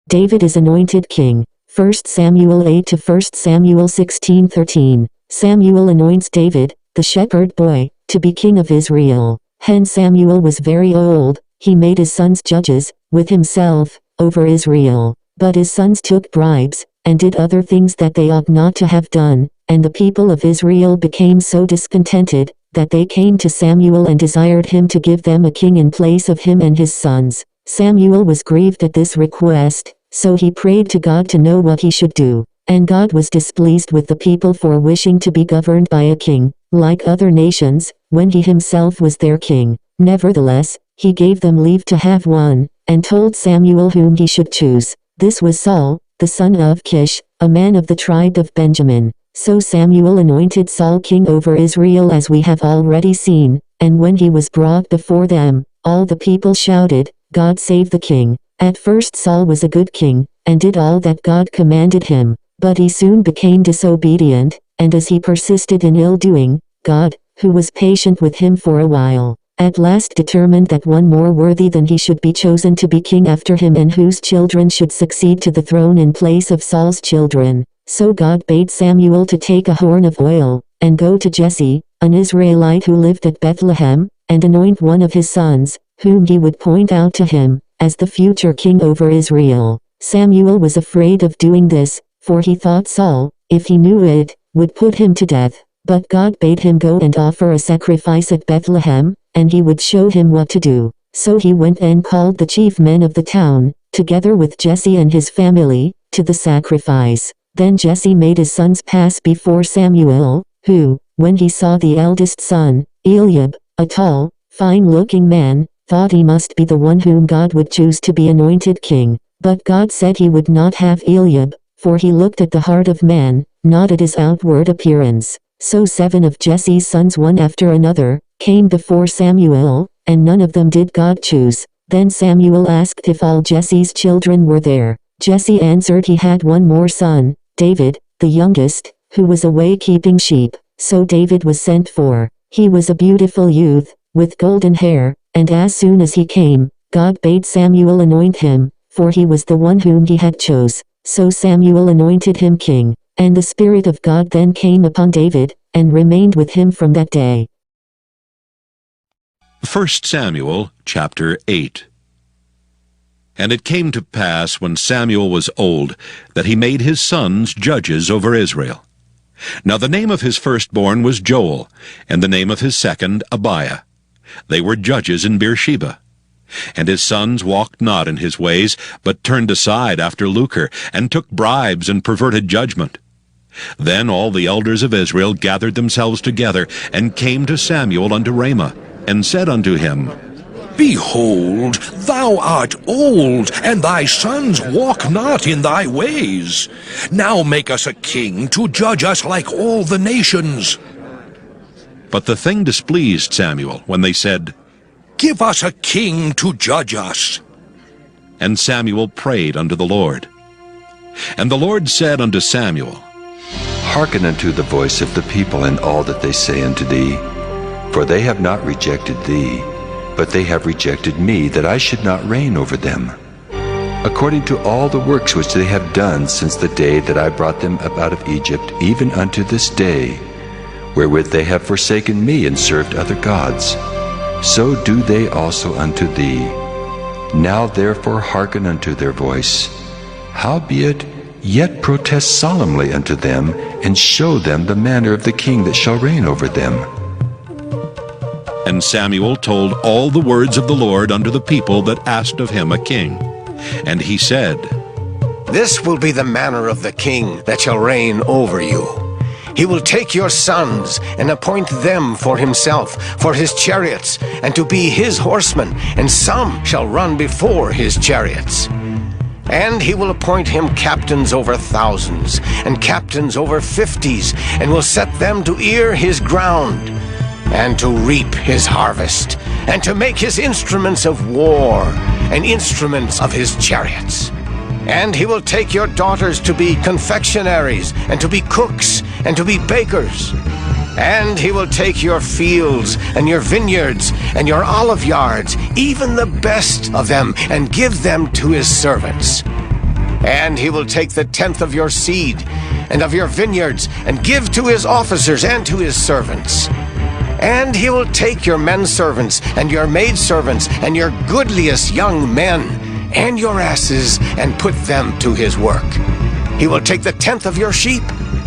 David is anointed king. 1 Samuel 8 to 1 Samuel 16:13. Samuel anoints David, the shepherd boy, to be king of Israel. When Samuel was very old, he made his sons judges, with himself, over Israel. But his sons took bribes, and did other things that they ought not to have done, and the people of Israel became so discontented, that they came to Samuel and desired him to give them a king in place of him and his sons. Samuel was grieved at this request, so he prayed to God to know what he should do. And God was displeased with the people for wishing to be governed by a king, like other nations, when he himself was their king. Nevertheless, he gave them leave to have one, and told Samuel whom he should choose. This was Saul, the son of Kish, a man of the tribe of Benjamin. So Samuel anointed Saul king over Israel, as we have already seen, and when he was brought before them, all the people shouted, "God save the king." At first Saul was a good king, and did all that God commanded him. But he soon became disobedient, and as he persisted in ill-doing, God, who was patient with him for a while, at last determined that one more worthy than he should be chosen to be king after him, and whose children should succeed to the throne in place of Saul's children. So God bade Samuel to take a horn of oil, and go to Jesse, an Israelite who lived at Bethlehem, and anoint one of his sons, whom he would point out to him, as the future king over Israel. Samuel was afraid of doing this, for he thought Saul, if he knew it, would put him to death. But God bade him go and offer a sacrifice at Bethlehem, and he would show him what to do. So he went and called the chief men of the town, together with Jesse and his family, to the sacrifice. Then Jesse made his sons pass before Samuel, who, when he saw the eldest son, Eliab, a tall, fine-looking man, thought he must be the one whom God would choose to be anointed king. But God said he would not have Eliab, for he looked at the heart of man, not at his outward appearance. So 7 of Jesse's sons, one after another, came before Samuel, and none of them did God choose. Then Samuel asked if all Jesse's children were there. Jesse answered he had one more son, David, the youngest, who was away keeping sheep. So David was sent for. He was a beautiful youth, with golden hair, and as soon as he came, God bade Samuel anoint him, for he was the one whom he had chose. So Samuel anointed him king, and the Spirit of God then came upon David, and remained with him from that day. 1 Samuel chapter 8. And it came to pass, when Samuel was old, that he made his sons judges over Israel. Now the name of his firstborn was Joel, and the name of his second Abiah. They were judges in Beersheba. And his sons walked not in his ways, but turned aside after lucre, and took bribes, and perverted judgment. Then all the elders of Israel gathered themselves together, and came to Samuel unto Ramah, and said unto him, Behold, thou art old, and thy sons walk not in thy ways. Now make us a king to judge us like all the nations. But the thing displeased Samuel, when they said, Give us a king to judge us. And Samuel prayed unto the Lord. And the Lord said unto Samuel, Hearken unto the voice of the people in all that they say unto thee. For they have not rejected thee, but they have rejected me, that I should not reign over them, according to all the works which they have done since the day that I brought them up out of Egypt, even unto this day, wherewith they have forsaken me and served other gods. So do they also unto thee. Now therefore hearken unto their voice. Howbeit, yet protest solemnly unto them, and show them the manner of the king that shall reign over them. And Samuel told all the words of the Lord unto the people that asked of him a king. And he said, This will be the manner of the king that shall reign over you. He will take your sons, and appoint them for himself, for his chariots, and to be his horsemen, and some shall run before his chariots. And he will appoint him captains over thousands, and captains over 50s, and will set them to ear his ground, and to reap his harvest, and to make his instruments of war, and instruments of his chariots. And he will take your daughters to be confectionaries, and to be cooks, and to be bakers. And he will take your fields, and your vineyards, and your olive yards, even the best of them, and give them to his servants. And he will take the tenth of your seed and of your vineyards, and give to his officers and to his servants. And he will take your men servants and your maid servants and your goodliest young men and your asses, and put them to his work. He will take the tenth of your sheep,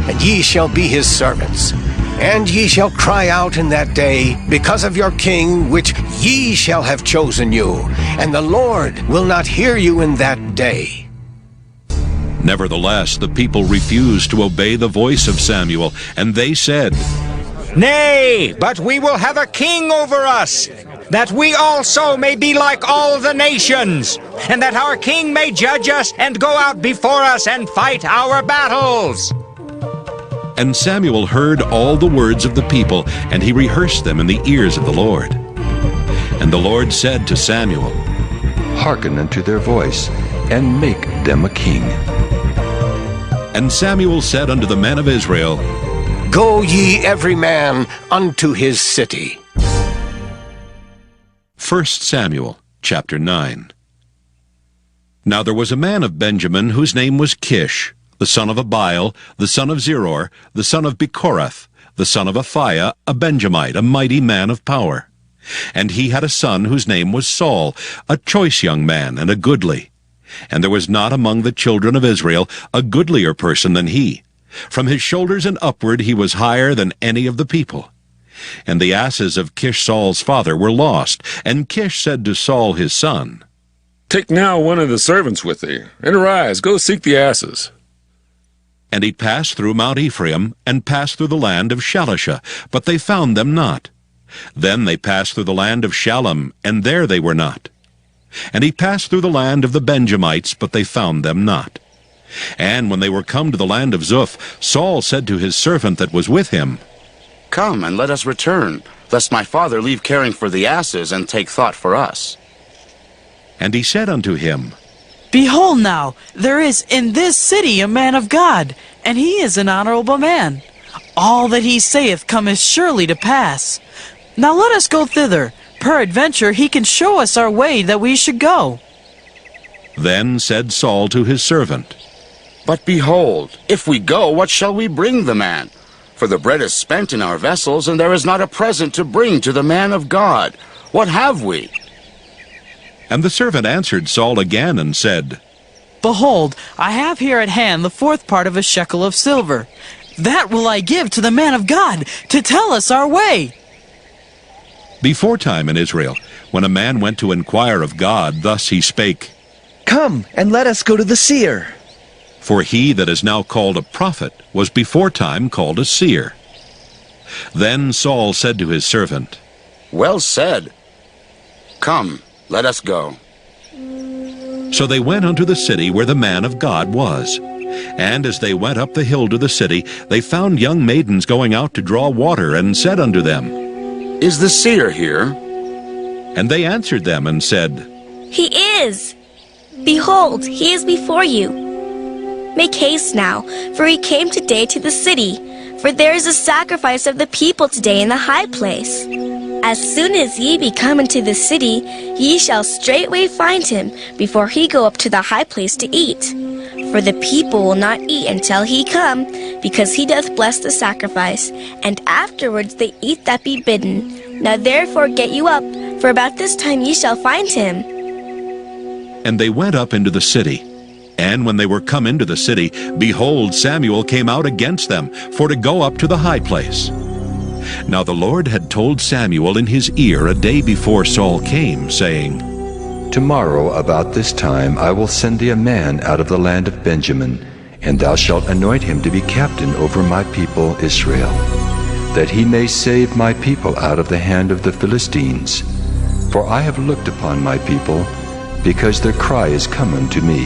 and ye shall be his servants. And ye shall cry out in that day because of your king, which ye shall have chosen you, and the Lord will not hear you in that day. Nevertheless, the people refused to obey the voice of Samuel, and they said, Nay, but we will have a king over us, that we also may be like all the nations, and that our king may judge us and go out before us and fight our battles. And Samuel heard all the words of the people, and he rehearsed them in the ears of the Lord. And the Lord said to Samuel, Hearken unto their voice, and make them a king. And Samuel said unto the men of Israel, Go ye every man unto his city. 1 Samuel chapter 9. Now there was a man of Benjamin whose name was Kish, the son of Abiel, the son of Zeror, the son of Bechorath, the son of Aphiah, a Benjamite, a mighty man of power. And he had a son whose name was Saul, a choice young man and a goodly. And there was not among the children of Israel a goodlier person than he. From his shoulders and upward he was higher than any of the people. And the asses of Kish Saul's father were lost. And Kish said to Saul his son, Take now one of the servants with thee, and arise, go seek the asses. And he passed through Mount Ephraim, and passed through the land of Shalisha, but they found them not. Then they passed through the land of Shalem, and there they were not. And he passed through the land of the Benjamites, but they found them not. And when they were come to the land of Zuph, Saul said to his servant that was with him, Come, and let us return, lest my father leave caring for the asses, and take thought for us. And he said unto him, Behold now, there is in this city a man of God, and he is an honorable man. All that he saith cometh surely to pass. Now let us go thither. Peradventure he can show us our way that we should go. Then said Saul to his servant, But behold, if we go, what shall we bring the man? For the bread is spent in our vessels, and there is not a present to bring to the man of God. What have we? And the servant answered Saul again and said, Behold, I have here at hand the fourth part of a shekel of silver. That will I give to the man of God, to tell us our way. Beforetime in Israel, when a man went to inquire of God, thus he spake, Come, and let us go to the seer. For he that is now called a prophet was beforetime called a seer. Then Saul said to his servant, Well said. Come, let us go. So they went unto the city where the man of God was. And as they went up the hill to the city, they found young maidens going out to draw water, and said unto them, Is the seer here? And they answered them and said, He is. Behold, he is before you. Make haste now, for he came today to the city, for there is a sacrifice of the people today in the high place. As soon as ye be come into the city, ye shall straightway find him, before he go up to the high place to eat. For the people will not eat until he come, because he doth bless the sacrifice, and afterwards they eat that be bidden. Now therefore get you up, for about this time ye shall find him. And they went up into the city. And when they were come into the city, behold, Samuel came out against them, for to go up to the high place. Now the Lord had told Samuel in his ear a day before Saul came, saying, Tomorrow about this time I will send thee a man out of the land of Benjamin, and thou shalt anoint him to be captain over my people Israel, that he may save my people out of the hand of the Philistines. For I have looked upon my people, because their cry is come unto me.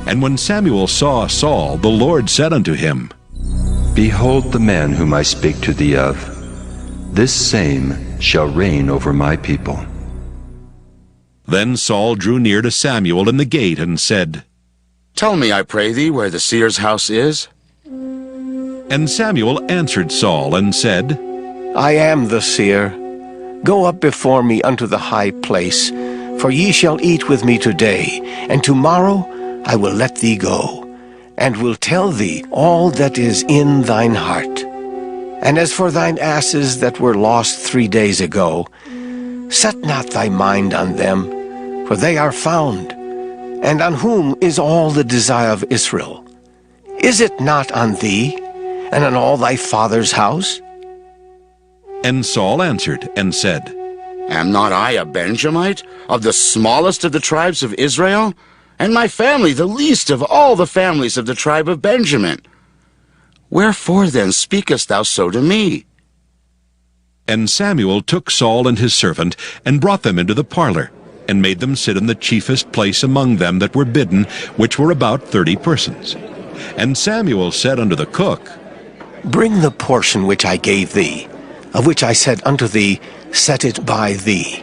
And when Samuel saw Saul, the Lord said unto him, Behold the man whom I spake to thee of. This same shall reign over my people. Then Saul drew near to Samuel in the gate, and said, Tell me, I pray thee, where the seer's house is. And Samuel answered Saul, and said, I am the seer. Go up before me unto the high place, for ye shall eat with me today, and tomorrow I will let thee go, and will tell thee all that is in thine heart. And as for thine asses that were lost 3 days ago, set not thy mind on them, for they are found. And on whom is all the desire of Israel? Is it not on thee, and on all thy father's house? And Saul answered and said, Am not I a Benjamite, of the smallest of the tribes of Israel? And my family the least of all the families of the tribe of Benjamin. Wherefore then speakest thou so to me? And Samuel took Saul and his servant, and brought them into the parlor, and made them sit in the chiefest place among them that were bidden, which were about 30 persons. And Samuel said unto the cook, Bring the portion which I gave thee, of which I said unto thee, Set it by thee.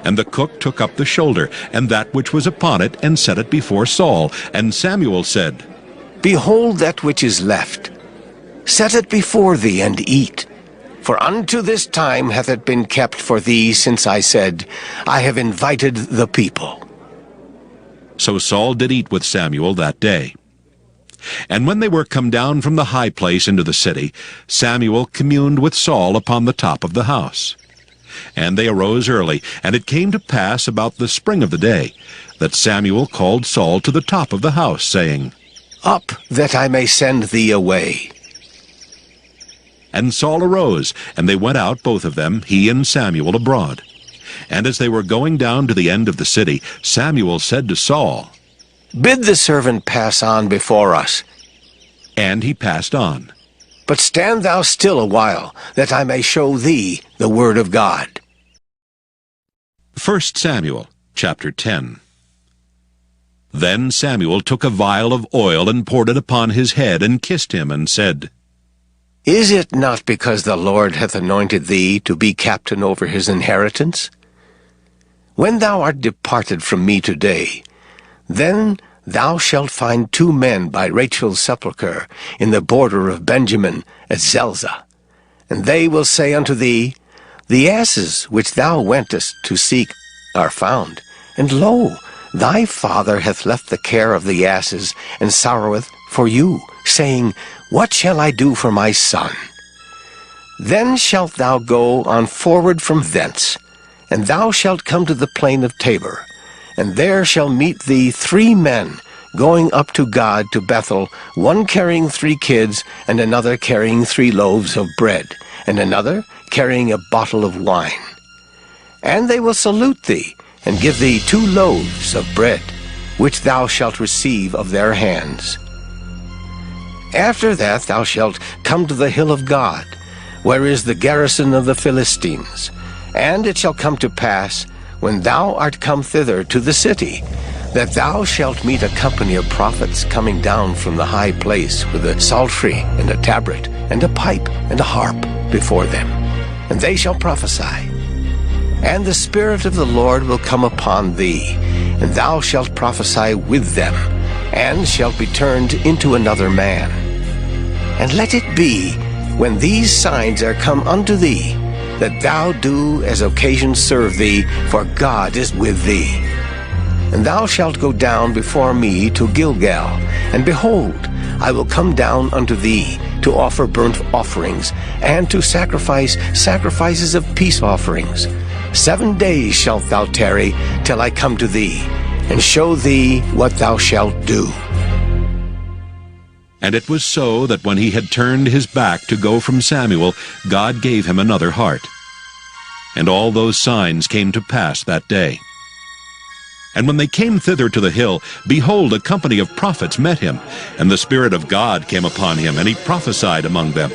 And the cook took up the shoulder, and that which was upon it, and set it before Saul. And Samuel said, Behold that which is left. Set it before thee, and eat. For unto this time hath it been kept for thee, since I said, I have invited the people. So Saul did eat with Samuel that day. And when they were come down from the high place into the city, Samuel communed with Saul upon the top of the house. And they arose early, and it came to pass about the spring of the day, that Samuel called Saul to the top of the house, saying, Up, that I may send thee away. And Saul arose, and they went out both of them, he and Samuel, abroad. And as they were going down to the end of the city, Samuel said to Saul, Bid the servant pass on before us. And he passed on. But stand thou still a while, that I may show thee the word of God. 1 Samuel chapter 10. Then Samuel took a vial of oil, and poured it upon his head, and kissed him, and said, Is it not because the Lord hath anointed thee to be captain over his inheritance? When thou art departed from me today, then thou shalt find 2 men by Rachel's sepulchre in the border of Benjamin at Zelzah. And they will say unto thee, The asses which thou wentest to seek are found. And lo, thy father hath left the care of the asses, and sorroweth for you, saying, What shall I do for my son? Then shalt thou go on forward from thence, and thou shalt come to the plain of Tabor, and there shall meet thee 3 men going up to God to Bethel, one carrying 3 kids, and another carrying 3 loaves of bread, and another carrying a bottle of wine. And they will salute thee, and give thee 2 loaves of bread, which thou shalt receive of their hands. After that thou shalt come to the hill of God, where is the garrison of the Philistines. And it shall come to pass, when thou art come thither to the city, that thou shalt meet a company of prophets coming down from the high place with a psaltery and a tabret and a pipe and a harp before them. And they shall prophesy. And the Spirit of the Lord will come upon thee, and thou shalt prophesy with them, and shalt be turned into another man. And let it be, when these signs are come unto thee, that thou do as occasion serve thee, for God is with thee. And thou shalt go down before me to Gilgal, and behold, I will come down unto thee to offer burnt offerings, and to sacrifice sacrifices of peace offerings. 7 days shalt thou tarry till I come to thee, and show thee what thou shalt do. And it was so that when he had turned his back to go from Samuel, God gave him another heart. And all those signs came to pass that day. And when they came thither to the hill, behold, a company of prophets met him, and the Spirit of God came upon him, and he prophesied among them.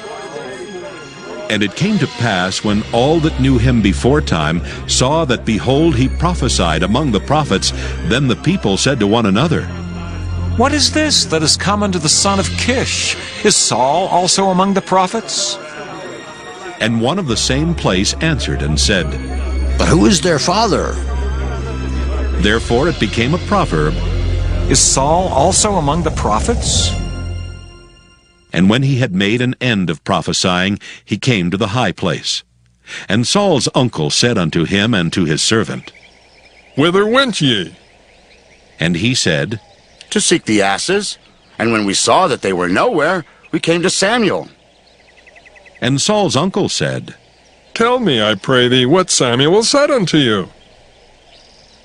And it came to pass, when all that knew him beforetime saw that, behold, he prophesied among the prophets, then the people said to one another, What is this that is come unto the son of Kish? Is Saul also among the prophets? And one of the same place answered and said, But who is their father? Therefore it became a proverb, Is Saul also among the prophets? And when he had made an end of prophesying, he came to the high place. And Saul's uncle said unto him and to his servant, Whither went ye? And he said, to seek the asses, and when we saw that they were nowhere, we came to Samuel. And Saul's uncle said, Tell me, I pray thee, what Samuel said unto you.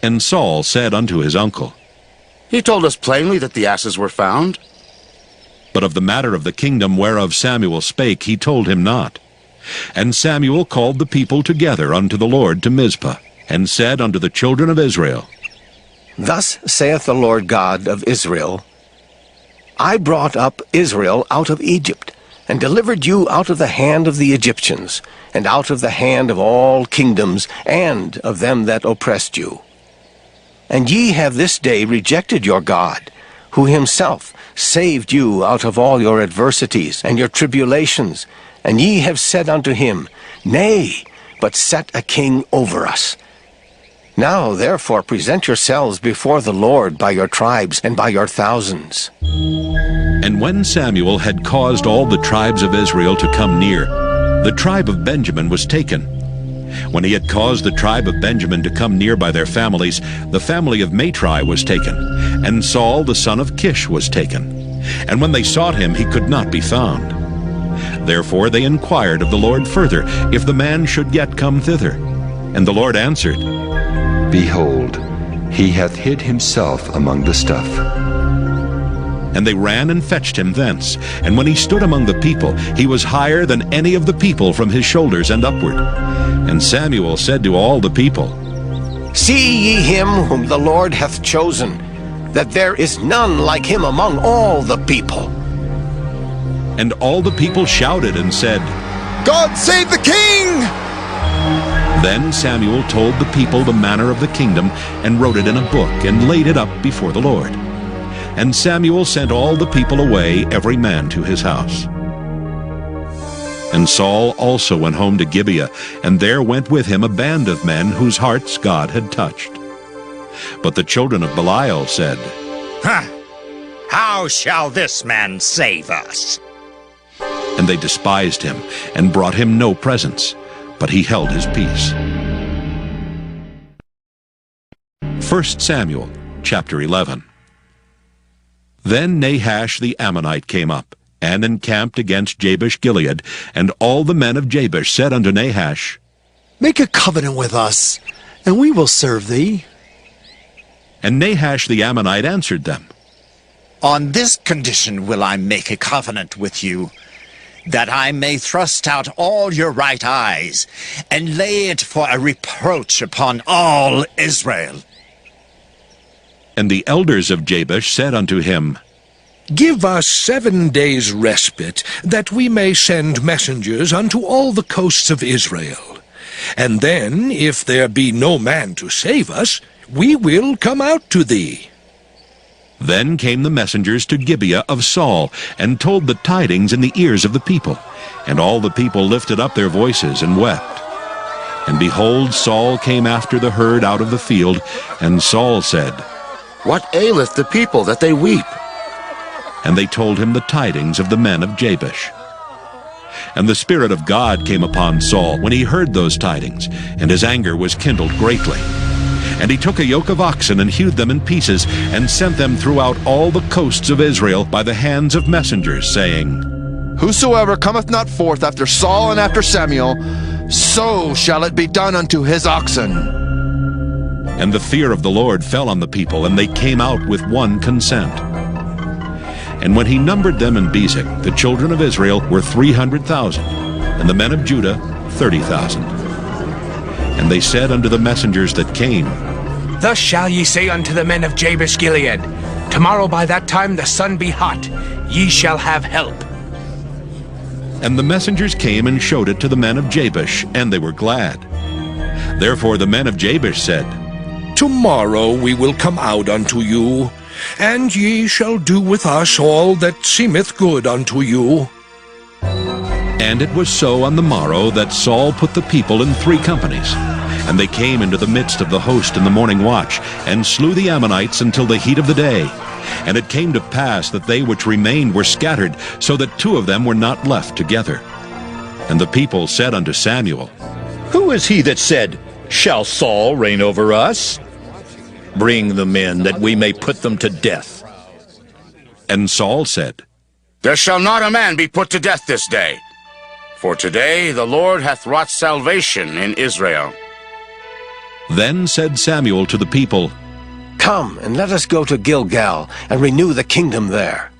And Saul said unto his uncle, He told us plainly that the asses were found. But of the matter of the kingdom whereof Samuel spake he told him not. And Samuel called the people together unto the Lord to Mizpah, and said unto the children of Israel, Thus saith the Lord God of Israel, I brought up Israel out of Egypt, and delivered you out of the hand of the Egyptians, and out of the hand of all kingdoms, and of them that oppressed you. And ye have this day rejected your God, who himself saved you out of all your adversities and your tribulations, and ye have said unto him, Nay, but set a king over us. Now therefore present yourselves before the Lord by your tribes and by your thousands. And when Samuel had caused all the tribes of Israel to come near, the tribe of Benjamin was taken. When he had caused the tribe of Benjamin to come near by their families, the family of Matri was taken, and Saul the son of Kish was taken. And when they sought him, he could not be found. Therefore they inquired of the Lord further, if the man should yet come thither. And the Lord answered, Behold, he hath hid himself among the stuff. And they ran and fetched him thence. And when he stood among the people, he was higher than any of the people from his shoulders and upward. And Samuel said to all the people, See ye him whom the Lord hath chosen, that there is none like him among all the people. And all the people shouted and said, God save the king! Then Samuel told the people the manner of the kingdom, and wrote it in a book, and laid it up before the Lord. And Samuel sent all the people away, every man to his house. And Saul also went home to Gibeah, and there went with him a band of men whose hearts God had touched. But the children of Belial said, How shall this man save us? And they despised him, and brought him no presents, but he held his peace. 1 Samuel chapter 11. Then Nahash the Ammonite came up, and encamped against Jabesh-Gilead, and all the men of Jabesh said unto Nahash, Make a covenant with us, and we will serve thee. And Nahash the Ammonite answered them, On this condition will I make a covenant with you, that I may thrust out all your right eyes, and lay it for a reproach upon all Israel. And the elders of Jabesh said unto him, Give us 7 days' respite, that we may send messengers unto all the coasts of Israel. And then, if there be no man to save us, we will come out to thee. Then came the messengers to Gibeah of Saul, and told the tidings in the ears of the people. And all the people lifted up their voices and wept. And behold, Saul came after the herd out of the field, and Saul said, What aileth the people that they weep? And they told him the tidings of the men of Jabesh. And the Spirit of God came upon Saul when he heard those tidings, and his anger was kindled greatly. And he took a yoke of oxen and hewed them in pieces, and sent them throughout all the coasts of Israel by the hands of messengers, saying, Whosoever cometh not forth after Saul and after Samuel, so shall it be done unto his oxen. And the fear of the Lord fell on the people, and they came out with one consent. And when he numbered them in Bezek, the children of Israel were 300,000, and the men of Judah 30,000. And they said unto the messengers that came, Thus shall ye say unto the men of Jabesh-Gilead, Tomorrow by that time the sun be hot, ye shall have help. And the messengers came and showed it to the men of Jabesh, and they were glad. Therefore the men of Jabesh said, Tomorrow we will come out unto you, and ye shall do with us all that seemeth good unto you. And it was so on the morrow that Saul put the people in 3 companies. And they came into the midst of the host in the morning watch, and slew the Ammonites until the heat of the day. And it came to pass that they which remained were scattered, so that 2 of them were not left together. And the people said unto Samuel, Who is he that said, Shall Saul reign over us? Bring the men, that we may put them to death. And Saul said, There shall not a man be put to death this day, for today the Lord hath wrought salvation in Israel. Then said Samuel to the people, Come, and let us go to Gilgal, and renew the kingdom there.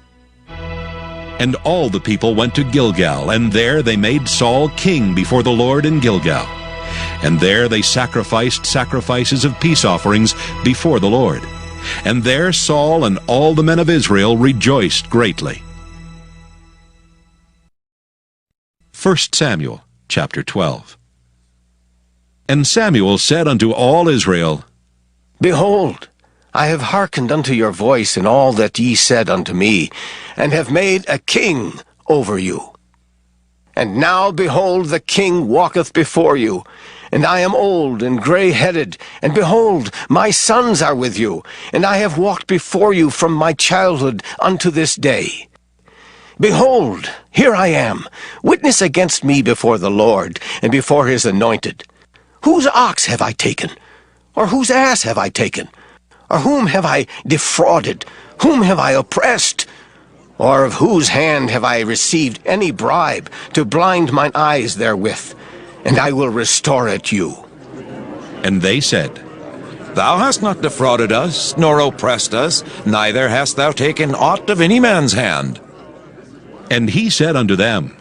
And all the people went to Gilgal, and there they made Saul king before the Lord in Gilgal. And there they sacrificed sacrifices of peace offerings before the Lord. And there Saul and all the men of Israel rejoiced greatly. 1 Samuel chapter 12. And Samuel said unto all Israel, Behold, I have hearkened unto your voice in all that ye said unto me, and have made a king over you. And now, behold, the king walketh before you, and I am old and gray-headed, and behold, my sons are with you, and I have walked before you from my childhood unto this day. Behold, here I am, witness against me before the Lord, and before his anointed. Whose ox have I taken? Or whose ass have I taken? Or whom have I defrauded? Whom have I oppressed? Or of whose hand have I received any bribe to blind mine eyes therewith? And I will restore it you. And they said, Thou hast not defrauded us, nor oppressed us, neither hast thou taken aught of any man's hand. And he said unto them,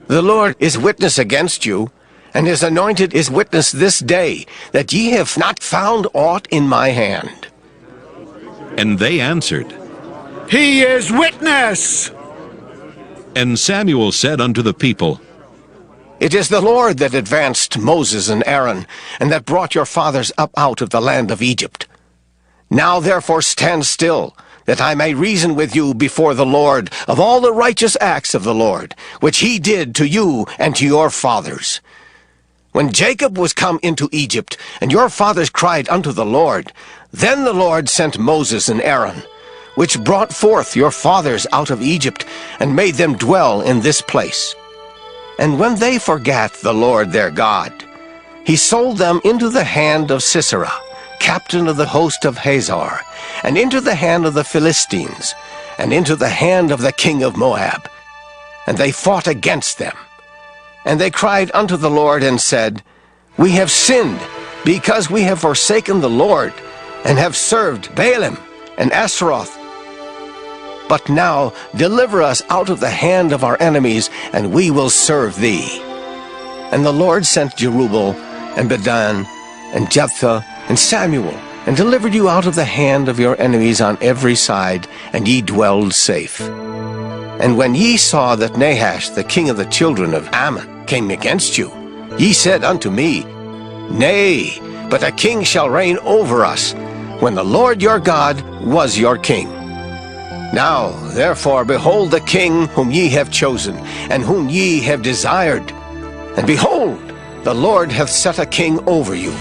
The Lord is witness against you, and his anointed is witness this day, that ye have not found aught in my hand. And they answered, He is witness! And Samuel said unto the people, It is the Lord that advanced Moses and Aaron, and that brought your fathers up out of the land of Egypt. Now therefore stand still, that I may reason with you before the Lord of all the righteous acts of the Lord, which he did to you and to your fathers. When Jacob was come into Egypt, and your fathers cried unto the Lord, then the Lord sent Moses and Aaron, which brought forth your fathers out of Egypt, and made them dwell in this place. And when they forgat the Lord their God, he sold them into the hand of Sisera, captain of the host of Hazor, and into the hand of the Philistines, and into the hand of the king of Moab. And they fought against them. And they cried unto the Lord, and said, We have sinned, because we have forsaken the Lord, and have served Baalim and Ashtaroth. But now deliver us out of the hand of our enemies, and we will serve thee. And the Lord sent Jerubbaal, and Bedan, and Jephthah, and Samuel, and delivered you out of the hand of your enemies on every side, and ye dwelled safe. And when ye saw that Nahash, the king of the children of Ammon, came against you, ye said unto me, Nay, but a king shall reign over us, when the Lord your God was your king. Now, therefore, behold the king whom ye have chosen, and whom ye have desired. And behold, the Lord hath set a king over you.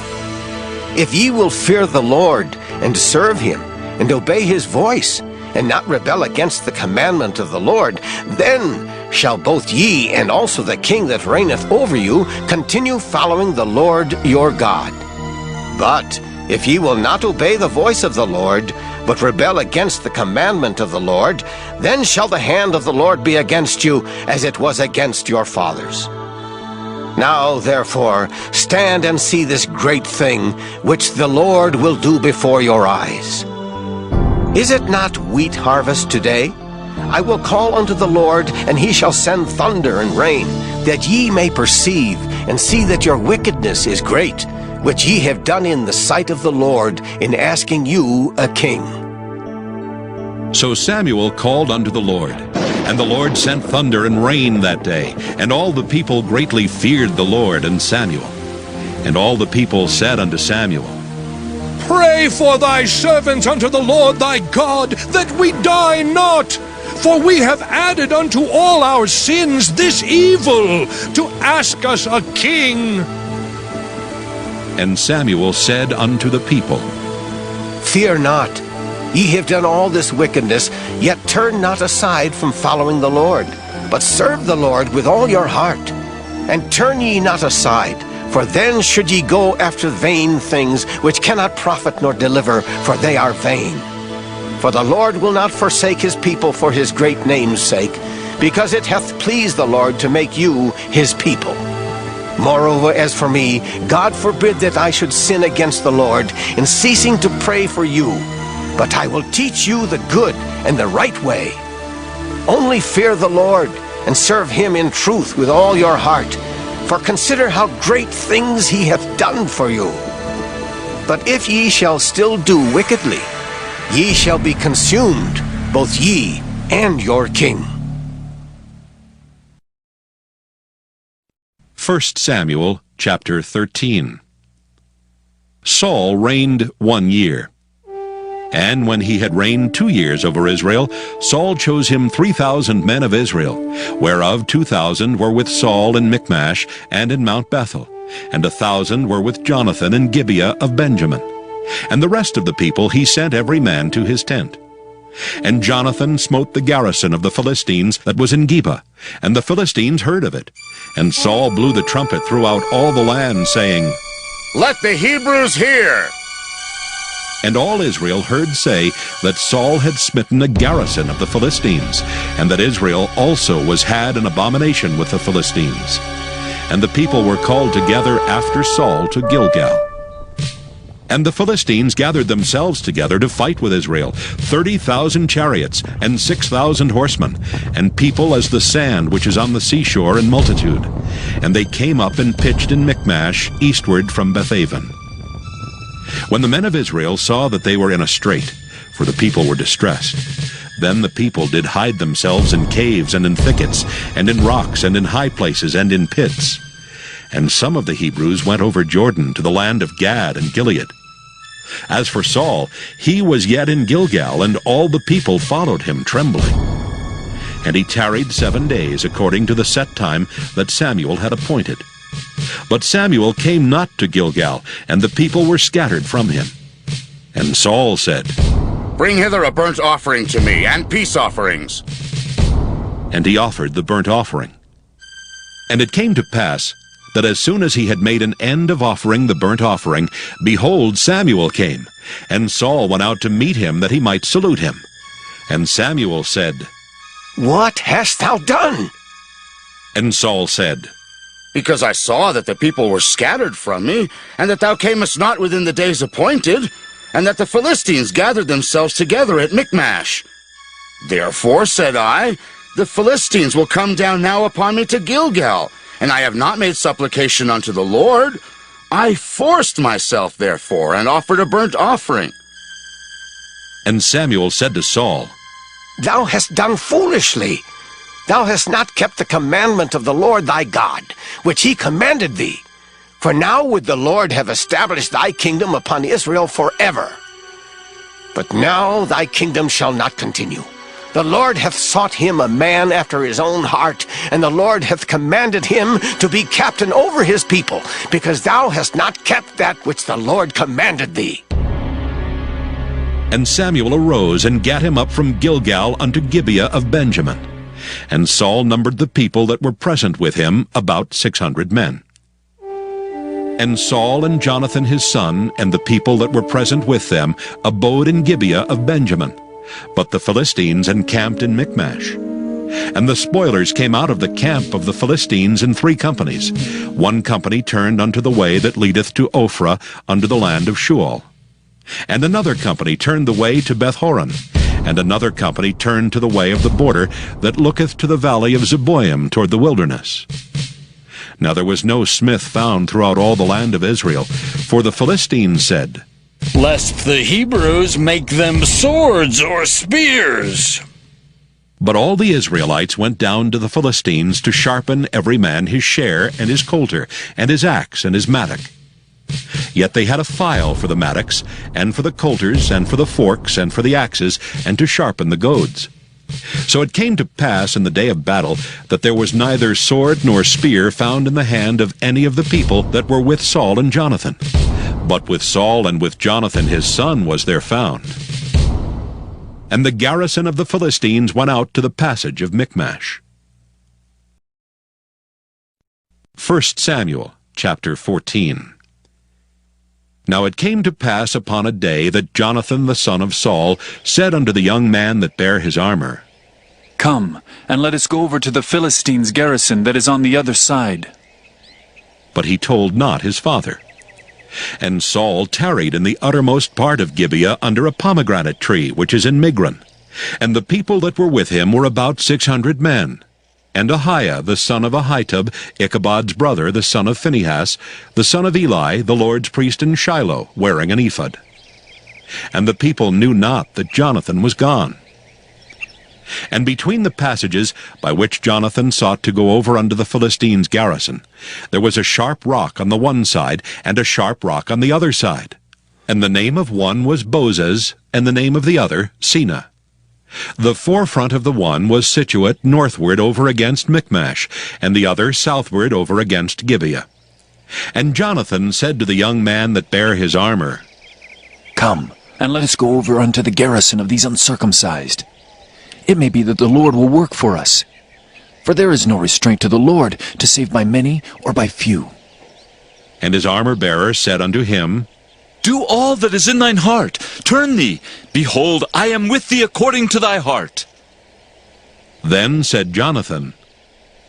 If ye will fear the Lord, and serve him, and obey his voice, and not rebel against the commandment of the Lord, then shall both ye and also the king that reigneth over you continue following the Lord your God. But if ye will not obey the voice of the Lord, but rebel against the commandment of the Lord, then shall the hand of the Lord be against you, as it was against your fathers. Now, therefore, stand and see this great thing, which the Lord will do before your eyes. Is it not wheat harvest today? I will call unto the Lord, and he shall send thunder and rain, that ye may perceive, and see that your wickedness is great, which ye have done in the sight of the Lord, in asking you a king. So Samuel called unto the Lord, and the Lord sent thunder and rain that day, and all the people greatly feared the Lord and Samuel. And all the people said unto Samuel, Pray for thy servants unto the Lord thy God, that we die not. For we have added unto all our sins this evil, to ask us a king. And Samuel said unto the people, Fear not. Ye have done all this wickedness, yet turn not aside from following the Lord, but serve the Lord with all your heart. And turn ye not aside, for then should ye go after vain things, which cannot profit nor deliver, for they are vain. For the Lord will not forsake his people for his great name's sake, because it hath pleased the Lord to make you his people. Moreover, as for me, God forbid that I should sin against the Lord in ceasing to pray for you, but I will teach you the good and the right way. Only fear the Lord, and serve him in truth with all your heart, for consider how great things he hath done for you. But if ye shall still do wickedly, ye shall be consumed, both ye and your king. 1 Samuel chapter 13. Saul reigned 1 year. And when he had reigned 2 years over Israel, Saul chose him 3,000 men of Israel, whereof 2,000 were with Saul in Michmash and in Mount Bethel, and 1,000 were with Jonathan in Gibeah of Benjamin. And the rest of the people he sent every man to his tent. And Jonathan smote the garrison of the Philistines that was in Geba, and the Philistines heard of it. And Saul blew the trumpet throughout all the land, saying, Let the Hebrews hear! And all Israel heard say that Saul had smitten a garrison of the Philistines, and that Israel also was had an abomination with the Philistines. And the people were called together after Saul to Gilgal. And the Philistines gathered themselves together to fight with Israel, 30,000 chariots, and 6,000 horsemen, and people as the sand which is on the seashore in multitude. And they came up and pitched in Michmash, eastward from Bethaven. When the men of Israel saw that they were in a strait, for the people were distressed, then the people did hide themselves in caves and in thickets, and in rocks, and in high places, and in pits. And some of the Hebrews went over Jordan to the land of Gad and Gilead. As for Saul, he was yet in Gilgal, and all the people followed him trembling. And he tarried 7 days, according to the set time that Samuel had appointed. But Samuel came not to Gilgal, and the people were scattered from him. And Saul said, Bring hither a burnt offering to me, and peace offerings. And he offered the burnt offering. And it came to pass, that as soon as he had made an end of offering the burnt offering, behold, Samuel came, and Saul went out to meet him, that he might salute him. And Samuel said, What hast thou done? And Saul said, Because I saw that the people were scattered from me, and that thou camest not within the days appointed, and that the Philistines gathered themselves together at Michmash. Therefore, said I, the Philistines will come down now upon me to Gilgal, and I have not made supplication unto the Lord. I forced myself, therefore, and offered a burnt offering. And Samuel said to Saul, Thou hast done foolishly. Thou hast not kept the commandment of the Lord thy God, which he commanded thee. For now would the Lord have established thy kingdom upon Israel forever. But now thy kingdom shall not continue. The Lord hath sought him a man after his own heart, and the Lord hath commanded him to be captain over his people, because thou hast not kept that which the Lord commanded thee. And Samuel arose and gat him up from Gilgal unto Gibeah of Benjamin. And Saul numbered the people that were present with him, about 600 men. And Saul and Jonathan his son, and the people that were present with them, abode in Gibeah of Benjamin. But the Philistines encamped in Michmash. And the spoilers came out of the camp of the Philistines in 3 companies. 1 company turned unto the way that leadeth to Ophrah, unto the land of Shual. And another company turned the way to Bethhoron. And another company turned to the way of the border that looketh to the valley of Zeboim toward the wilderness. Now there was no smith found throughout all the land of Israel, for the Philistines said, Lest the Hebrews make them swords or spears. But all the Israelites went down to the Philistines to sharpen every man his share, and his coulter, and his axe, and his mattock. Yet they had a file for the mattocks, and for the coulters, and for the forks, and for the axes, and to sharpen the goads. So it came to pass in the day of battle that there was neither sword nor spear found in the hand of any of the people that were with Saul and Jonathan. But with Saul and with Jonathan his son was there found. And the garrison of the Philistines went out to the passage of Michmash. 1 Samuel chapter 14. Now it came to pass upon a day that Jonathan the son of Saul said unto the young man that bare his armor, Come, and let us go over to the Philistines' garrison that is on the other side. But he told not his father. And Saul tarried in the uttermost part of Gibeah under a pomegranate tree, which is in Migron. And the people that were with him were about 600 men. And Ahiah the son of Ahitub, Ichabod's brother, the son of Phinehas, the son of Eli, the Lord's priest in Shiloh, wearing an ephod. And the people knew not that Jonathan was gone. And between the passages by which Jonathan sought to go over unto the Philistines' garrison, there was a sharp rock on the one side, and a sharp rock on the other side. And the name of one was Bozez, and the name of the other Sina. The forefront of the one was situate northward over against Michmash, and the other southward over against Gibeah. And Jonathan said to the young man that bare his armor, Come, and let us go over unto the garrison of these uncircumcised. It may be that the Lord will work for us. For there is no restraint to the Lord to save by many or by few. And his armor-bearer said unto him, Do all that is in thine heart. Turn thee. Behold, I am with thee according to thy heart. Then said Jonathan,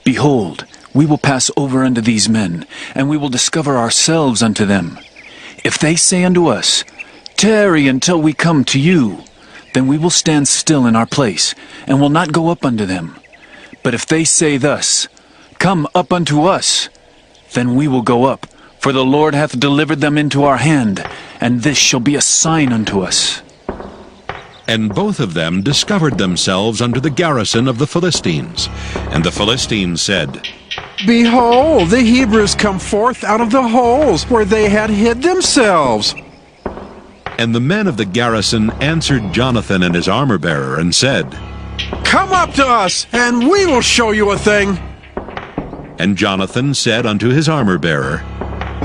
Behold, we will pass over unto these men, and we will discover ourselves unto them. If they say unto us, Tarry until we come to you, then we will stand still in our place, and will not go up unto them. But if they say thus, Come up unto us, then we will go up, for the Lord hath delivered them into our hand, and this shall be a sign unto us. And both of them discovered themselves unto the garrison of the Philistines. And the Philistines said, Behold, the Hebrews come forth out of the holes where they had hid themselves. And the men of the garrison answered Jonathan and his armor-bearer, and said, Come up to us, and we will show you a thing. And Jonathan said unto his armor-bearer,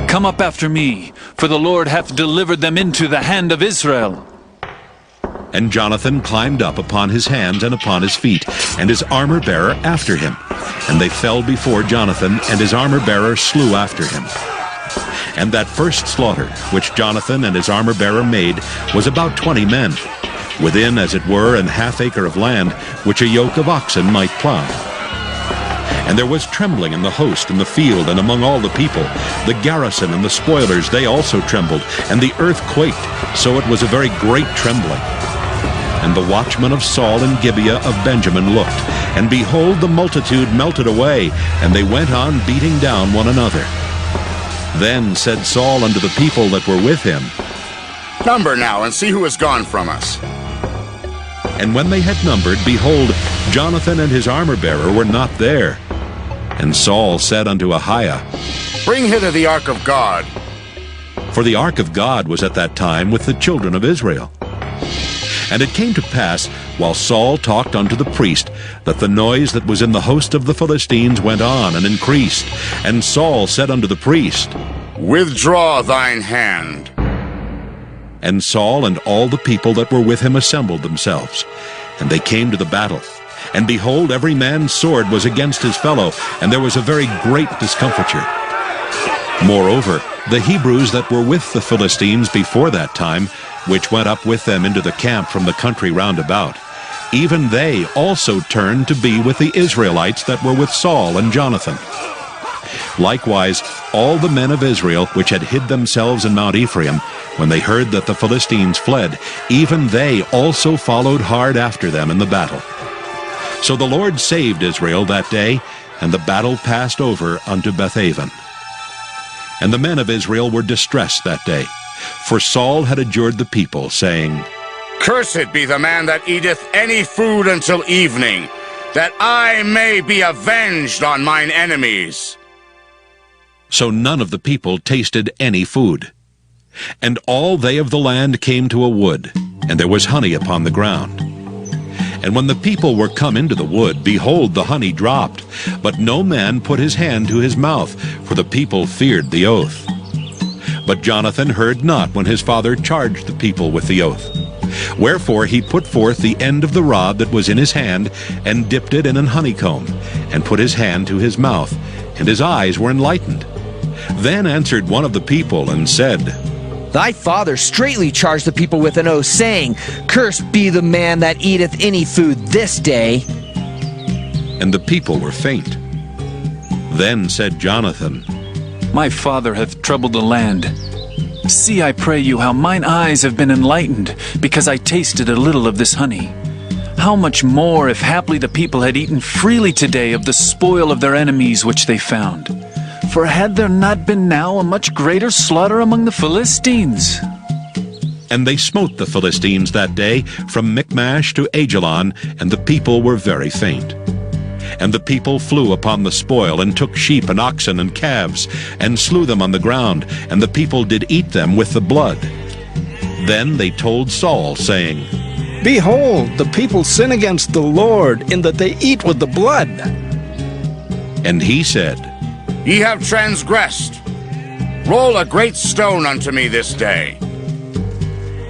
Come up after me, for the Lord hath delivered them into the hand of Israel. And Jonathan climbed up upon his hands and upon his feet, and his armor-bearer after him. And they fell before Jonathan, and his armor-bearer slew after him. And that first slaughter, which Jonathan and his armor-bearer made, was about 20 men, within, as it were, an half-acre of land, which a yoke of oxen might plow. And there was trembling in the host in the field, and among all the people. The garrison and the spoilers, they also trembled, and the earth quaked, so it was a very great trembling. And the watchmen of Saul and Gibeah of Benjamin looked, and behold, the multitude melted away, and they went on beating down one another. Then said Saul unto the people that were with him, Number now, and see who is gone from us. And when they had numbered, behold, Jonathan and his armor-bearer were not there. And Saul said unto Ahiah, Bring hither the ark of God. For the ark of God was at that time with the children of Israel. And it came to pass, while Saul talked unto the priest, that the noise that was in the host of the Philistines went on and increased. And Saul said unto the priest, Withdraw thine hand. And Saul and all the people that were with him assembled themselves. And they came to the battle. And behold, every man's sword was against his fellow, and there was a very great discomfiture. Moreover, the Hebrews that were with the Philistines before that time, which went up with them into the camp from the country round about, even they also turned to be with the Israelites that were with Saul and Jonathan. Likewise, all the men of Israel which had hid themselves in Mount Ephraim, when they heard that the Philistines fled, even they also followed hard after them in the battle. So the Lord saved Israel that day, and the battle passed over unto Bethaven. And the men of Israel were distressed that day, for Saul had adjured the people, saying, Cursed be the man that eateth any food until evening, that I may be avenged on mine enemies. So none of the people tasted any food. And all they of the land came to a wood, and there was honey upon the ground. And when the people were come into the wood, behold, the honey dropped, but no man put his hand to his mouth, for the people feared the oath. But Jonathan heard not when his father charged the people with the oath. Wherefore he put forth the end of the rod that was in his hand, and dipped it in an honeycomb, and put his hand to his mouth, and his eyes were enlightened. Then answered one of the people, and said, Thy father straitly charged the people with an oath, saying, Cursed be the man that eateth any food this day. And the people were faint. Then said Jonathan, My father hath troubled the land. See, I pray you, how mine eyes have been enlightened, because I tasted a little of this honey. How much more if haply the people had eaten freely today of the spoil of their enemies which they found? For had there not been now a much greater slaughter among the Philistines? And they smote the Philistines that day from Michmash to Ajalon, and the people were very faint. And the people flew upon the spoil, and took sheep and oxen and calves, and slew them on the ground, and the people did eat them with the blood. Then they told Saul, saying, Behold, the people sin against the Lord, in that they eat with the blood. And he said, Ye have transgressed. Roll a great stone unto me this day.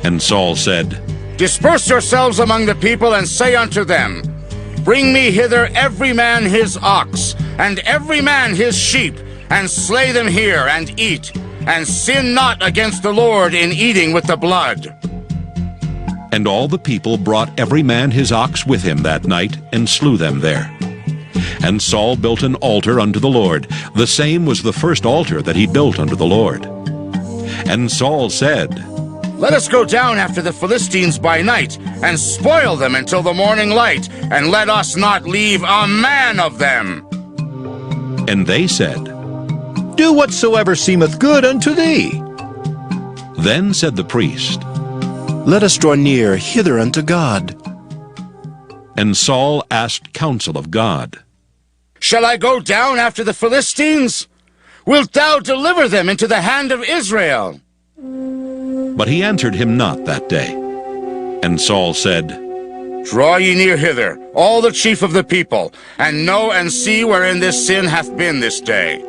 And Saul said, Disperse yourselves among the people, and say unto them, Bring me hither every man his ox, and every man his sheep, and slay them here, and eat, and sin not against the Lord in eating with the blood. And all the people brought every man his ox with him that night, and slew them there. And Saul built an altar unto the Lord. The same was the first altar that he built unto the Lord. And Saul said, Let us go down after the Philistines by night, and spoil them until the morning light, and let us not leave a man of them. And they said, Do whatsoever seemeth good unto thee. Then said the priest, Let us draw near hither unto God. And Saul asked counsel of God. Shall I go down after the Philistines? Wilt thou deliver them into the hand of Israel? But he answered him not that day. And Saul said, Draw ye near hither, all the chief of the people, and know and see wherein this sin hath been this day.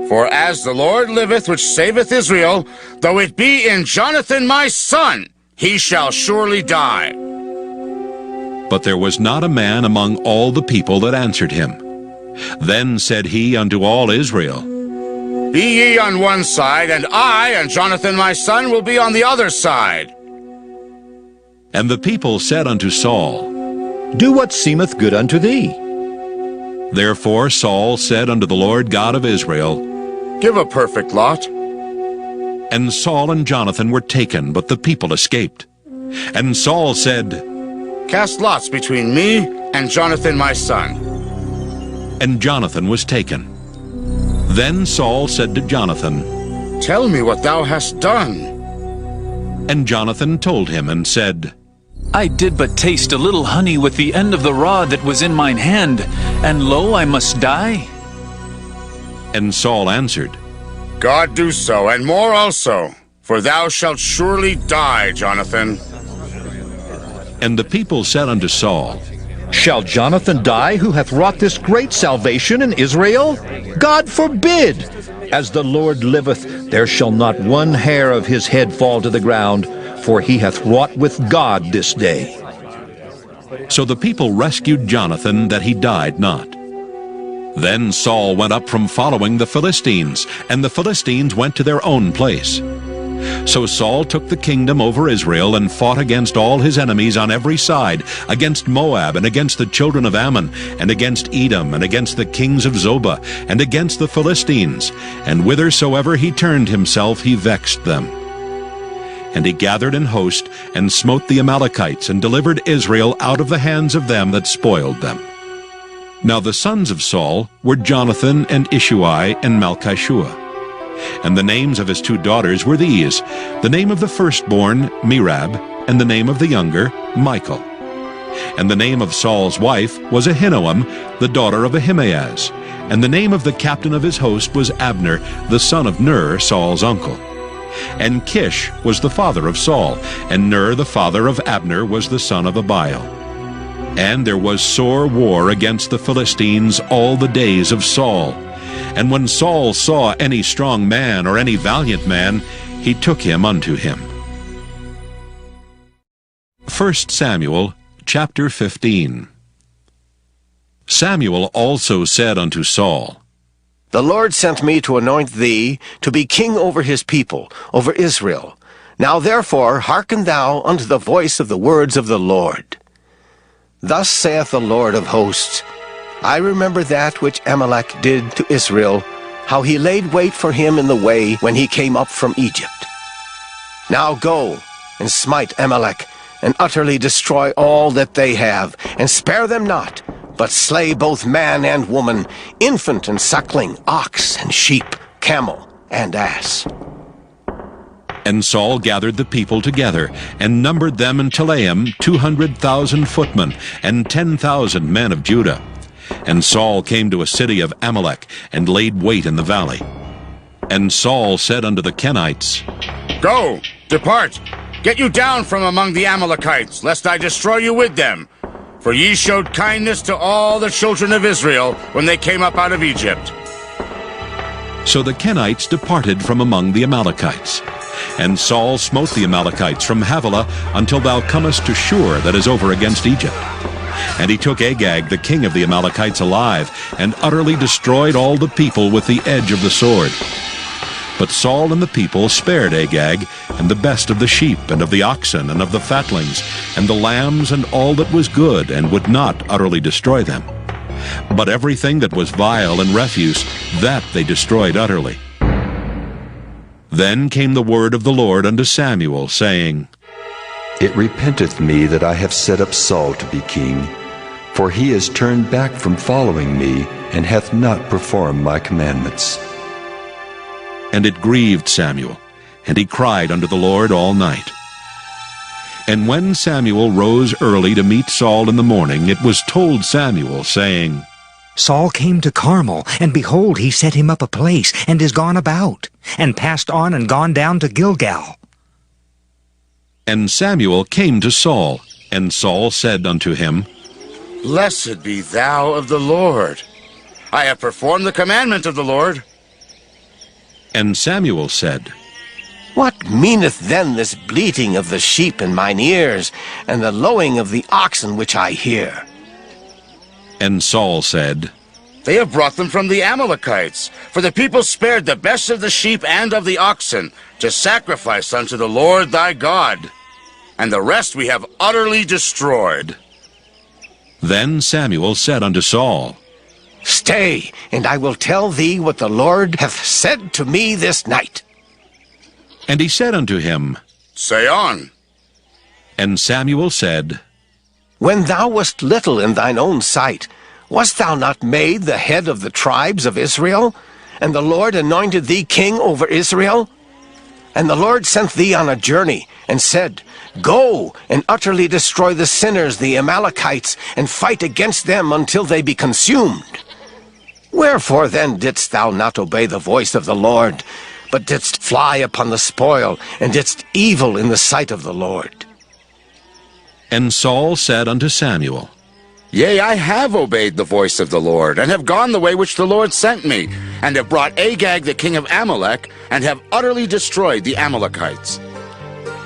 For as the Lord liveth, which saveth Israel, though it be in Jonathan my son, he shall surely die. But there was not a man among all the people that answered him. Then said he unto all Israel, Be ye on one side, and I and Jonathan my son will be on the other side. And the people said unto Saul, Do what seemeth good unto thee. Therefore Saul said unto the Lord God of Israel, Give a perfect lot. And Saul and Jonathan were taken, but the people escaped. And Saul said, Cast lots between me and Jonathan my son. And Jonathan was taken. Then Saul said to Jonathan, Tell me what thou hast done. And Jonathan told him and said, I did but taste a little honey with the end of the rod that was in mine hand, and lo, I must die. And Saul answered, God do so, and more also, for thou shalt surely die, Jonathan. And the people said unto Saul, Shall Jonathan die, who hath wrought this great salvation in Israel? God forbid! As the Lord liveth, there shall not one hair of his head fall to the ground, for he hath wrought with God this day. So the people rescued Jonathan, that he died not. Then Saul went up from following the Philistines, and the Philistines went to their own place. So Saul took the kingdom over Israel, and fought against all his enemies on every side, against Moab, and against the children of Ammon, and against Edom, and against the kings of Zobah, and against the Philistines. And whithersoever he turned himself, he vexed them. And he gathered an host, and smote the Amalekites, and delivered Israel out of the hands of them that spoiled them. Now the sons of Saul were Jonathan, and Ishuai, and Malchishua. And the names of his two daughters were these: the name of the firstborn, Merab, and the name of the younger, Michal. And the name of Saul's wife was Ahinoam, the daughter of Ahimaaz. And the name of the captain of his host was Abner, the son of Ner, Saul's uncle. And Kish was the father of Saul, and Ner the father of Abner was the son of Abiel. And there was sore war against the Philistines all the days of Saul. And when Saul saw any strong man or any valiant man, he took him unto him. 1 Samuel chapter 15. Samuel also said unto Saul, The Lord sent me to anoint thee to be king over his people, over Israel. Now therefore hearken thou unto the voice of the words of the Lord. Thus saith the Lord of hosts, I remember that which Amalek did to Israel, how he laid wait for him in the way when he came up from Egypt. Now go, and smite Amalek, and utterly destroy all that they have, and spare them not, but slay both man and woman, infant and suckling, ox and sheep, camel and ass. And Saul gathered the people together, and numbered them in Telaim 200,000 footmen, and 10,000 men of Judah. And Saul came to a city of Amalek, and laid wait in the valley. And Saul said unto the Kenites, Go, depart, get you down from among the Amalekites, lest I destroy you with them. For ye showed kindness to all the children of Israel when they came up out of Egypt. So the Kenites departed from among the Amalekites. And Saul smote the Amalekites from Havilah until thou comest to Shur that is over against Egypt. And he took Agag the king of the Amalekites alive, and utterly destroyed all the people with the edge of the sword. But Saul and the people spared Agag, and the best of the sheep, and of the oxen, and of the fatlings, and the lambs, and all that was good, and would not utterly destroy them. But everything that was vile and refuse, that they destroyed utterly. Then came the word of the Lord unto Samuel, saying, It repenteth me that I have set up Saul to be king, for he is turned back from following me, and hath not performed my commandments. And it grieved Samuel, and he cried unto the Lord all night. And when Samuel rose early to meet Saul in the morning, it was told Samuel, saying, Saul came to Carmel, and behold, he set him up a place, and is gone about, and passed on and gone down to Gilgal. And Samuel came to Saul, and Saul said unto him, Blessed be thou of the Lord. I have performed the commandment of the Lord. And Samuel said, What meaneth then this bleating of the sheep in mine ears, and the lowing of the oxen which I hear? And Saul said, They have brought them from the Amalekites, for the people spared the best of the sheep and of the oxen, to sacrifice unto the Lord thy God. And the rest we have utterly destroyed. Then Samuel said unto Saul, Stay, and I will tell thee what the Lord hath said to me this night. And he said unto him, Say on. And Samuel said, When thou wast little in thine own sight, wast thou not made the head of the tribes of Israel? And the Lord anointed thee king over Israel? And the Lord sent thee on a journey, and said, Go, and utterly destroy the sinners, the Amalekites, and fight against them until they be consumed. Wherefore then didst thou not obey the voice of the Lord, but didst fly upon the spoil, and didst evil in the sight of the Lord? And Saul said unto Samuel, Yea, I have obeyed the voice of the Lord, and have gone the way which the Lord sent me, and have brought Agag the king of Amalek, and have utterly destroyed the Amalekites.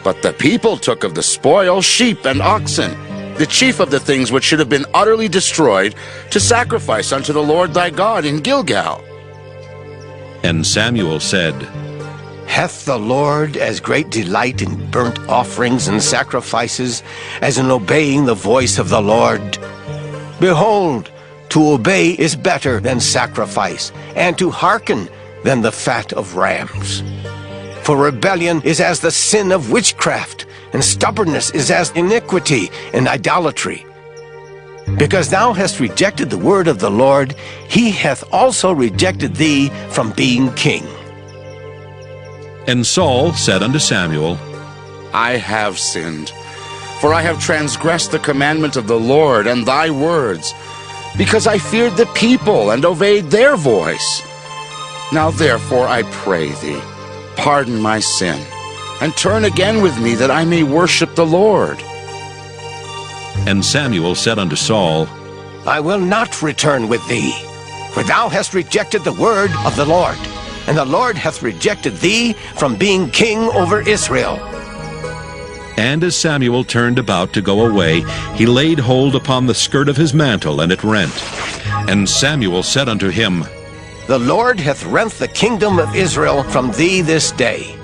But the people took of the spoil sheep and oxen, the chief of the things which should have been utterly destroyed, to sacrifice unto the Lord thy God in Gilgal. And Samuel said, Hath the Lord as great delight in burnt offerings and sacrifices as in obeying the voice of the Lord? Behold, to obey is better than sacrifice, and to hearken than the fat of rams. For rebellion is as the sin of witchcraft, and stubbornness is as iniquity and idolatry. Because thou hast rejected the word of the Lord, he hath also rejected thee from being king. And Saul said unto Samuel, I have sinned, for I have transgressed the commandment of the Lord and thy words, because I feared the people and obeyed their voice. Now therefore I pray thee, pardon my sin, and turn again with me, that I may worship the Lord. And Samuel said unto Saul, I will not return with thee, for thou hast rejected the word of the Lord, and the Lord hath rejected thee from being king over Israel. And as Samuel turned about to go away, he laid hold upon the skirt of his mantle, and it rent. And Samuel said unto him, The Lord hath rent the kingdom of Israel from thee this day,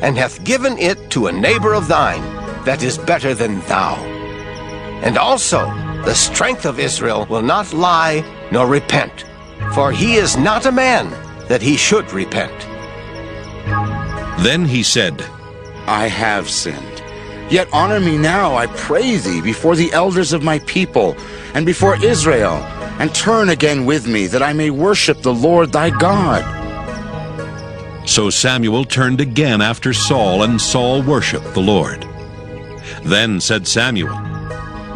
and hath given it to a neighbor of thine that is better than thou. And also the strength of Israel will not lie nor repent, for he is not a man that he should repent. Then he said, I have sinned. Yet honor me now, I pray thee, before the elders of my people, and before Israel, and turn again with me, that I may worship the Lord thy God. So Samuel turned again after Saul, and Saul worshipped the Lord. Then said Samuel,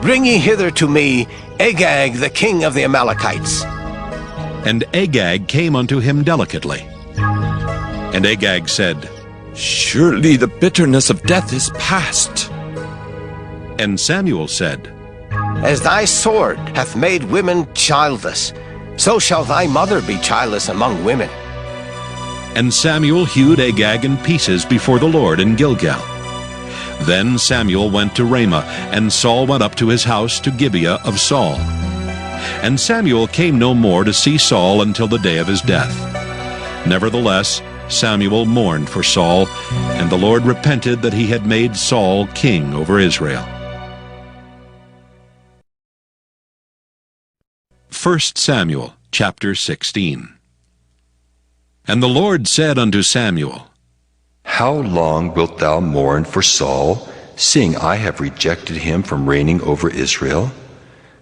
Bring ye hither to me Agag the king of the Amalekites. And Agag came unto him delicately. And Agag said, Surely the bitterness of death is past. And Samuel said, As thy sword hath made women childless, so shall thy mother be childless among women. And Samuel hewed Agag in pieces before the Lord in Gilgal. Then Samuel went to Ramah, and Saul went up to his house to Gibeah of Saul. And Samuel came no more to see Saul until the day of his death. Nevertheless, Samuel mourned for Saul, and the Lord repented that he had made Saul king over Israel. 1 Samuel chapter 16. And the Lord said unto Samuel, How long wilt thou mourn for Saul, seeing I have rejected him from reigning over Israel?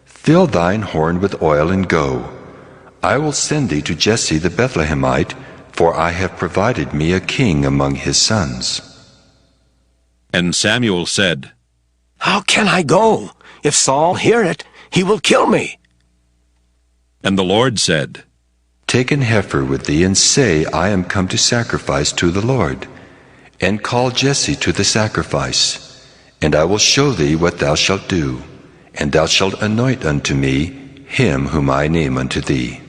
Fill thine horn with oil and go. I will send thee to Jesse the Bethlehemite, for I have provided me a king among his sons. And Samuel said, How can I go? If Saul hear it, he will kill me. And the Lord said, Take an heifer with thee, and say, I am come to sacrifice to the Lord. And call Jesse to the sacrifice. And I will show thee what thou shalt do. And thou shalt anoint unto me him whom I name unto thee.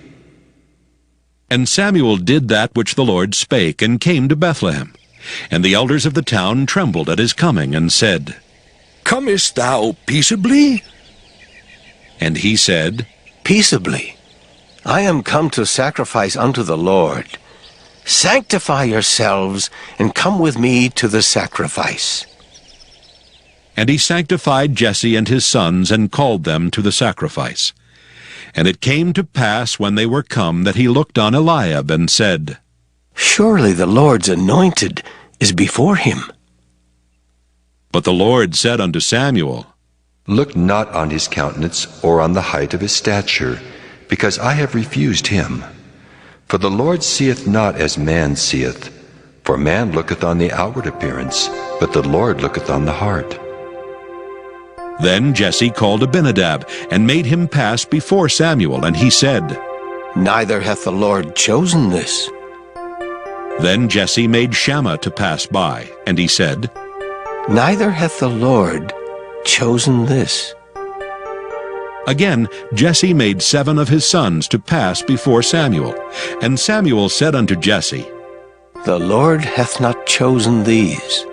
And Samuel did that which the Lord spake, and came to Bethlehem. And the elders of the town trembled at his coming, and said, Comest thou peaceably? And he said, Peaceably. I am come to sacrifice unto the Lord. Sanctify yourselves, and come with me to the sacrifice. And he sanctified Jesse and his sons, and called them to the sacrifice. And it came to pass, when they were come, that he looked on Eliab, and said, Surely the Lord's anointed is before him. But the Lord said unto Samuel, Look not on his countenance, or on the height of his stature, because I have refused him. For the Lord seeth not as man seeth. For man looketh on the outward appearance, but the Lord looketh on the heart. Then Jesse called Abinadab, and made him pass before Samuel, and he said, Neither hath the Lord chosen this. Then Jesse made Shammah to pass by, and he said, Neither hath the Lord chosen this. Again Jesse made 7 of his sons to pass before Samuel. And Samuel said unto Jesse, The Lord hath not chosen these.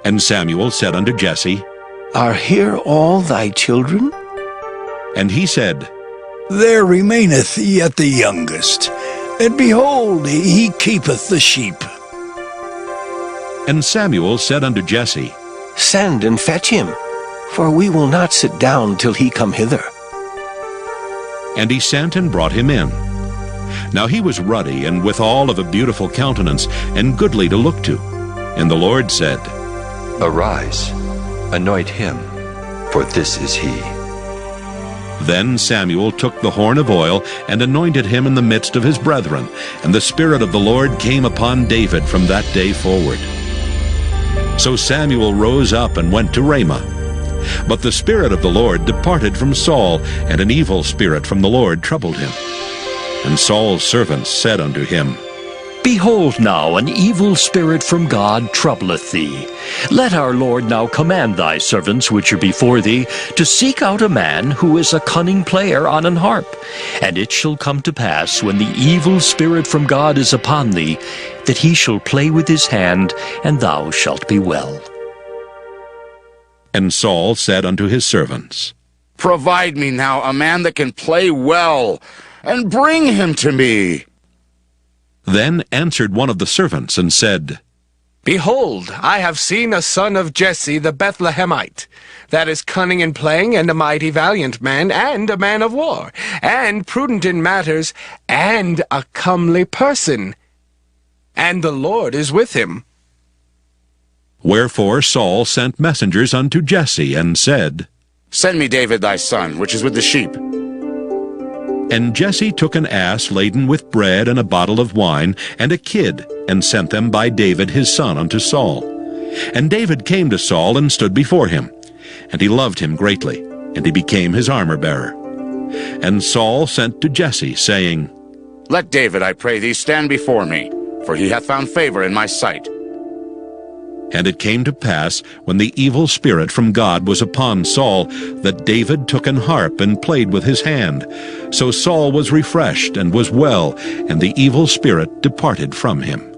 And Samuel said unto Jesse, Are here all thy children? And he said, There remaineth yet the youngest, and behold, he keepeth the sheep. And Samuel said unto Jesse, Send and fetch him, for we will not sit down till he come hither. And he sent and brought him in. Now he was ruddy, and withal of a beautiful countenance, and goodly to look to. And the Lord said, Arise, anoint him, for this is he. Then Samuel took the horn of oil, and anointed him in the midst of his brethren. And the Spirit of the Lord came upon David from that day forward. So Samuel rose up and went to Ramah. But the Spirit of the Lord departed from Saul, and an evil spirit from the Lord troubled him. And Saul's servants said unto him, Behold now, an evil spirit from God troubleth thee. Let our Lord now command thy servants which are before thee to seek out a man who is a cunning player on an harp. And it shall come to pass, when the evil spirit from God is upon thee, that he shall play with his hand, and thou shalt be well. And Saul said unto his servants, Provide me now a man that can play well, and bring him to me. Then answered one of the servants and said, Behold, I have seen a son of Jesse the Bethlehemite, that is cunning in playing, and a mighty valiant man, and a man of war, and prudent in matters, and a comely person. And the Lord is with him. Wherefore Saul sent messengers unto Jesse, and said, Send me David thy son, which is with the sheep. And Jesse took an ass laden with bread and a bottle of wine, and a kid, and sent them by David his son unto Saul. And David came to Saul, and stood before him. And he loved him greatly, and he became his armor-bearer. And Saul sent to Jesse, saying, Let David, I pray thee, stand before me, for he hath found favor in my sight. And it came to pass, when the evil spirit from God was upon Saul, that David took an harp and played with his hand. So Saul was refreshed and was well, and the evil spirit departed from him.